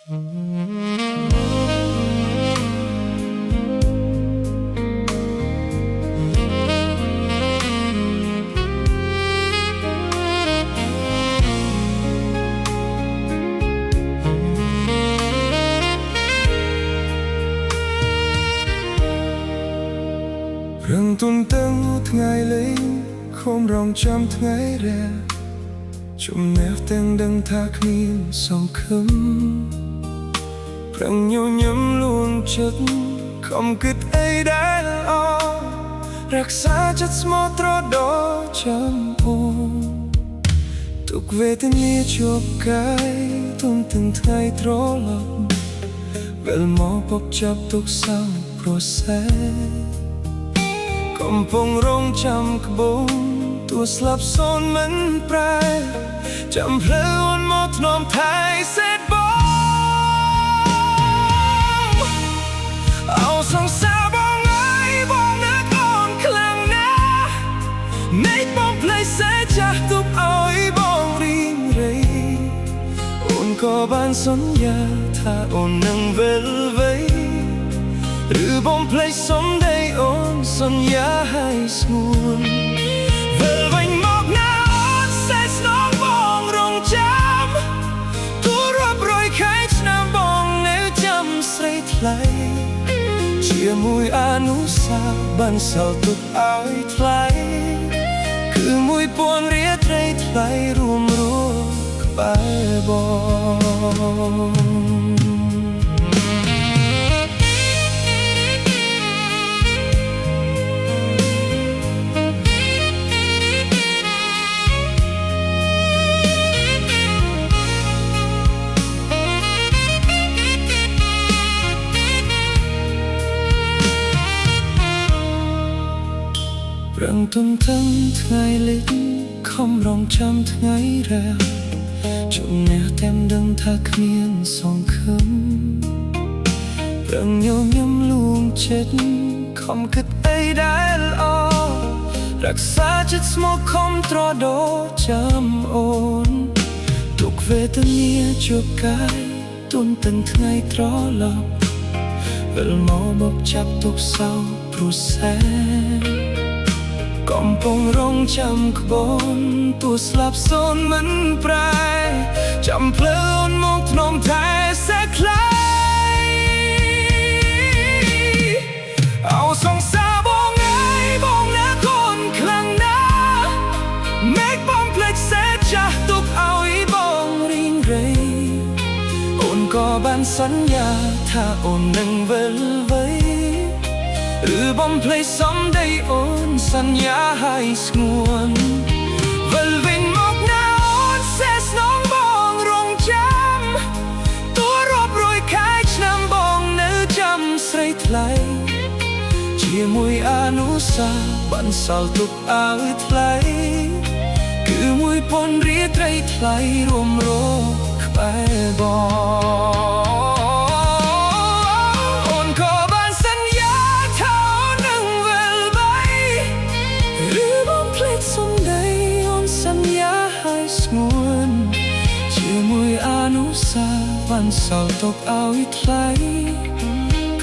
រឿងទុនតឹងថ្ងៃលេងខំរងចាំថ្ងៃរះជំនះទាំងដឹងថាគ្មានសង្ឃឹមប្រឹងញញឹមលួងចិត្តខំគិតអីដែលល្អរក្សាចិត្តស្មោះត្រដចាំអូនទុកវេទនាជាប់កាយទុំទាំងថ្ងៃត្រឡប់វិលមកពប់ចាប់ទុកសៅប្រសែកំពុងរងចាំក្បូនទួស្លាប់សូន្យមិនប្រែចាំភ្លើអូនមកធ្នមថៃសេតបងអោសង្សារបងអើយបងនឹកអូនខ្លាំងណាស់មេឃបងភ្លេចសេចចាស់ទុកឲ្យបងរីងរៃអូនក៏បានសន្យាថាអូននឹងវិលវៃឬបងភ្លេចសំដីអូនសន្យាឲ្យស្ងួនវិលវិញមកណាអូនសេះស្នងបងរងចាំទូរាប់រយខែឆ្នាំបងនៅចាំស្រីថ្លៃជាមួយអនុស្សាវរីយ៍បន្សល់ទុកឲ្យថ្លៃគឺ1000រៀលត្រីថ្លៃរួមរស់ក្បែរបងរងទុំទាំងថ្ងៃលេងខំរងចាំថ្ងៃរះជំនះតែដឹងថាគ្មានសង្ឃឹមរងញញឹមលួងចិត្តខំគិតអីដែលល្អរក្សាចិត្តស្មោះខំត្រដចាំអូនទុកវេទនាជាប់កាយទុំទាំងថ្ងៃត្រឡប់វិលមកបបចាប់ទុកសៅព្រោះសែកំពុងរងចាំក្បូនទួស្លាប់សូន្យមិនប្រែចាំភ្លើអូនមកធ្នមថែសេះខ្លៃអោសង្សារបងអើយបងណាកូនខ្លាំងណាស់មេឃបងភ្លេចសេះចាស់ទុកឲ្យបងរីងរៃអូនក៏បានសន្យាថាអូននឹងវិលវៃឬបំភ្លេចសំដីអូនសន្យាឲ្យស្ងួនវិលវិញមកណាអូនសេះស្នងបងរងចាំទូរាប់រយខែឆ្នាំបងនៅចាំស្រីថ្លៃជាមួយអនុស្សាវរីយ៍បន្សល់ទុកឲ្យថ្លៃគឺ1000រៀលត្រីថ្លៃរួមរស់ក្បែរបងជាមួយអនុស្សាវរីយ៍បន្សល់ទុកឲ្យថ្លៃ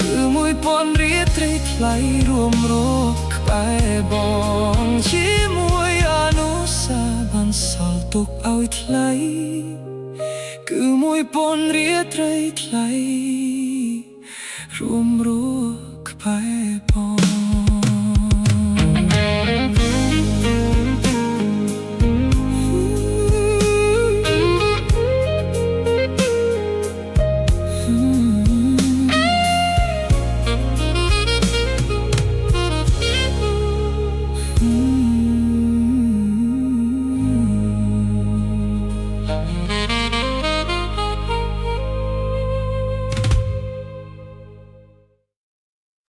គឺ1000រៀលត្រីថ្លៃរួមរស់ក្បែរបងជាមួយអនុស្សាវរីយ៍បន្សល់ទុកឲ្យថ្លៃគឺ1000រៀលត្រីថ្លៃរួមរស់ក្បែរបង